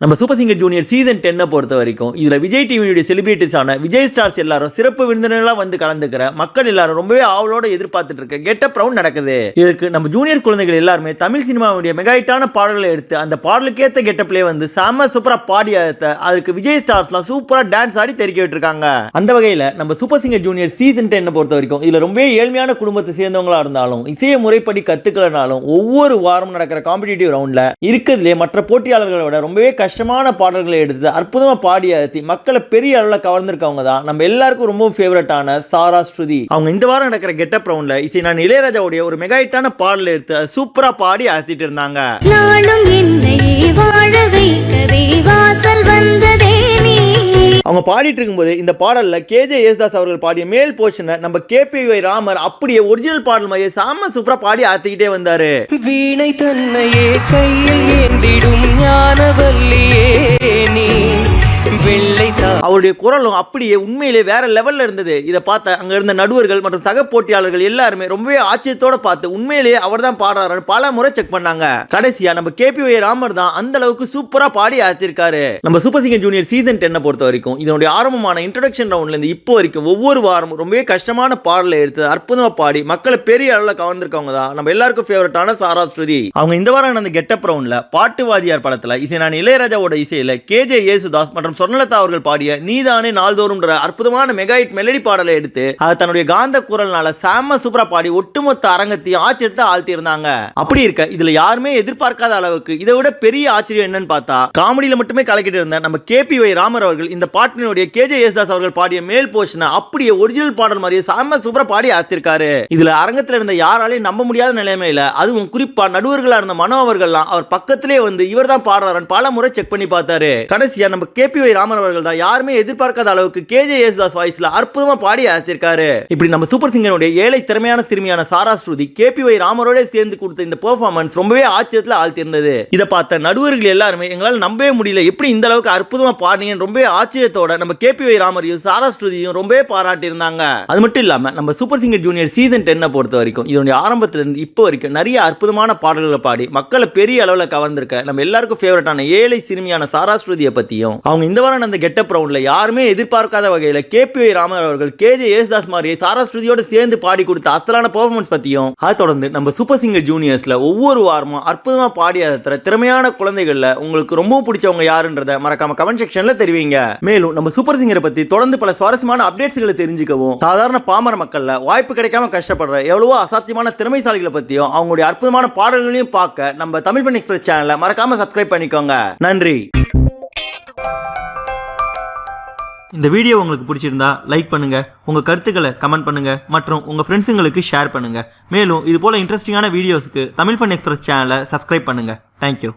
நம்ம super singer junior season 10 பொறுத்த வரைக்கும் இதுல விஜய் டிவியுடைய செலிபிரிட்டிஸான விஜய் ஸ்டார்ஸ் எல்லாரும் சிறப்பு விருந்தினர்களா வந்து கலந்துக்கிற மக்கள் எல்லாரும் ரொம்பவே ஆவலோட எதிர்பார்த்துட்டு இருக்க கெட்டப் ரவுண்ட் நடக்குது. இதற்கு நம்ம ஜூனியர் குழந்தைகள் எல்லாருமே தமிழ் சினிமாவுடைய மெகாயிட்டான பாடல்களை எடுத்து அந்த பாடலுக்கேற்ற கெட்டப்லேயே வந்து செம சூப்பரா பாடி அதுக்கு விஜய் ஸ்டார்ஸ்லாம் சூப்பரா டான்ஸ் ஆடி தெரிவிக்க விட்டுருக்காங்க. அந்த வகையில நம்ம சூப்பர் சிங்கர் ஜூனியர் சீசன் 10 பொறுத்த வரைக்கும் இதுல ரொம்ப ஏழ்மையான குடும்பத்தை சேர்ந்தவங்களா இருந்தாலும் இசையை முறைப்படி கத்துக்கலனாலும் ஒவ்வொரு வாரம் நடக்கிற காம்படிட்டிவ் ரவுண்ட்ல இருக்கிறதுலே மற்ற போட்டியாளர்களோட ரொம்பவே கஷ்டமான பாடல்களை எடுத்து அற்புதமா பாடி மக்களை பெரிய அளவில் கவர்ந்திருக்கவங்க தான் நம்ம எல்லாருக்கும் ரொம்ப ஃபேவரட்டான சாரா ஸ்ருதி. அவங்க இந்த வாரம் நடக்கிற கெட்டப் ரவுண்ட்ல இசை நான் இளையராஜாவுடைய ஒரு மெகாயிட்டான பாடல் எடுத்து சூப்பரா பாடி அசத்திட்டு இருந்தாங்க. அவங்க பாடிட்டு இருக்கும்போது இந்த பாடல்ல கேஜே யேசுதாஸ் அவர்கள் பாடிய மேல் போர்ஷனை நம்ம கேபிஒய் ராமர் அப்படியே ஒரிஜினல் பாடல் மாதிரியே சாம சூப்பரா பாடி ஆத்திக்கிட்டே வந்தாரு. வீணை தன்னையே கையில் ஏந்திடும் ஞானவல்லியே நீ அவருடைய குரலும் அப்படியே உண்மையிலே வேற லெவல்ல இருந்தது. இதை பார்த்த அங்க இருந்த நடுவர்கள் மற்றும் சக போட்டியாளர்கள் எல்லாருமே ரொம்பவே ஆச்சரியத்தோட பார்த்து உண்மையிலேயே அவர் தான் பாடுறாரு பல முறை செக் பண்ணாங்க. கடைசியா நம்ம கேபிஒய் ராமர் தான் அந்த அளவுக்கு சூப்பரா பாடி ஆத்திருக்காரு. நம்ம சூப்பர் சிங்கர் ஜூனியர் சீசன் 10 பொறுத்த வரைக்கும் இதனுடைய ஆரம்பமான இன்ட்ரோடக்ஷன் ரவுண்ட்ல இருந்து இப்போ வரைக்கும் ஒவ்வொரு வாரமும் ரொம்பவே கஷ்டமான பாடலை எடுத்து அற்புதமா பாடி மக்களை பெரிய அளவில் கவர்ந்திருக்கவங்க தான் நம்ம எல்லாருக்கும் ஃபேவரட்டான சாரா ஸ்ருதி. அவங்க இந்த வாரம் நடந்த கெட்டப் ரவுண்ட்ல பாட்டுவாதியார் படத்துல இசை நான் இளையராஜாவோட இசையில கேஜே யேசுதாஸ் மற்றும் சொர்ணலதா அவர்கள் பாடிய நீதானே நாள்தோறும் அற்புதமான மெகாஹிட் மெலடி பாடலை எடுத்து அதை தன்னுடைய காந்த குரல்னால சாம சூப்பரா பாடி ஒட்டுமொத்த அரங்கத்தையும் ஆச்சரியத்தை ஆழ்த்தி இருந்தாங்க. அப்படி இருக்க இதுல யாருமே எதிர்பார்க்காத அளவுக்கு இதை விட பெரிய ஆச்சரியம் என்னன்னு பார்த்தா காமெடியில மட்டுமே கலக்கிட்டு இருந்த நம்ம கேபிஒய் ராமர் அவர்கள் இந்த பாட்டினுடைய கேஜே யேசுதாஸ் அவர்கள் பாடிய மேல் போர்ஷனை அப்படியே ஒரிஜினல் பாடல் மாதிரியே சாம சூப்பரா பாடி ஆத்திருக்காரு. இதுல அரங்கத்துல இருந்த யாராலையும் நம்ப முடியாத நிலைமையில அதுவும் குறிப்பா நடுவர்களா இருந்த மனோ அவர்கள்லாம் அவர் பக்கத்திலே வந்து இவர் தான் பாடுறாரு பல முறை செக் பண்ணி பார்த்தாரு. கடைசியா நம்ம கேபிஒய் ராமர் அவர்கள் தான் யாருமே எதிர்பார்க்காத அளவுக்கு கேஜே யேசுதாஸ் வாய்ஸ்ல அற்புதமா பாடி ஆத்திருக்காரு. இப்படி நம்ம சூப்பர் சிங்கருடைய ஏழை திறமையான சிறுமியான சாரா ஸ்ருதி கேபிஒய் ராமரோட சேர்ந்து கொடுத்த இந்த பெர்ஃபார்மன்ஸ் ரொம்பவே ஆச்சரியத்துல ஆழ்த்திருந்தது. இதை பார்த்த நடுவர்கள் எல்லாருமே எங்களால் நம்பவே முடியல எப்படி இந்த அளவுக்கு அற்புதமா பாடுனீங்கன்னு ரொம்ப ஆச்சரியத்தோட நம்ம கேபிஒய் ராமரையும் சாரா ஸ்ருதியும் ரொம்பவே பாராட்டி இருந்தாங்க. அது மட்டும் இல்லாம நம்ம சூப்பர் சிங்கர் ஜூனியர் சீசன் 10 பொறுத்த வரைக்கும் இதனுடைய ஆரம்பத்துல இருந்து இப்போ வரைக்கும் நிறைய அற்புதமான பாடல்களை பாடி மக்களை பெரிய அளவில் கவர்ந்திருக்க நம்ம எல்லாருக்கும் ஃபேவரட்டான ஏழை சிறுமியான சாரா ஸ்ருதியை பத்தியும் அவங்க இந்த வாரம் அந்த கெட்டப் ரவுண்ட்ல யாருமே எதிர்பார்க்காத வகையில் கேபிஒய் ராமர் அவர்கள் கேஜே யேசுதாஸ் மாதிரியே சாரா ஸ்ருதியோட சேர்ந்து பாடி கொடுத்த அசலான பெர்ஃபார்மன்ஸ் பத்தியும் அதை தொடர்ந்து நம்ம சூப்பர் சிங்கர் ஜூனியர்ஸ்ல ஒவ்வொரு வாரமும் அற்புதமா பாடி அதை திறமையான குழந்தைகள்ல உங்களுக்கு ரொம்ப பிடிச்சவங்க யாருன்றத மறக்காம கமெண்ட் செக்ஷன்ல தெரிவிங்க. மேலும் நம்ம சூப்பர் சிங்கரை பத்தி தொடர்ந்து பல சுவாரஸ்யமான அப்டேட்ஸ்களை தெரிஞ்சுக்கவும் சாதாரண பாமர மக்கள்ல வாய்ப்பு கிடைக்காம கஷ்டப்படுற எவ்வளவோ அசாத்தியமான திறமைசாலிகளை பத்தியும் அவங்களுடைய அற்புதமான பாடல்களையும் பார்க்க நம்ம தமிழ் ஃபன் எக்ஸ்பிரஸ் சேனலை மறக்காம சப்ஸ்கிரைப் பண்ணிக்கோங்க. நன்றி. இந்த வீடியோ உங்களுக்கு பிடிச்சிருந்தா லைக் பண்ணுங்க, உங்க கருத்துக்களை கமெண்ட் பண்ணுங்க மற்றும் உங்க ஃப்ரெண்ட்ஸுங்களுக்கு ஷேர் பண்ணுங்க. மேலும் இது போல இன்ட்ரெஸ்டிங்கான வீடியோஸ்க்கு தமிழ் ஃபன் எக்ஸ்பிரஸ் சேனலை சப்ஸ்கிரைப் பண்ணுங்க. தேங்க்யூ.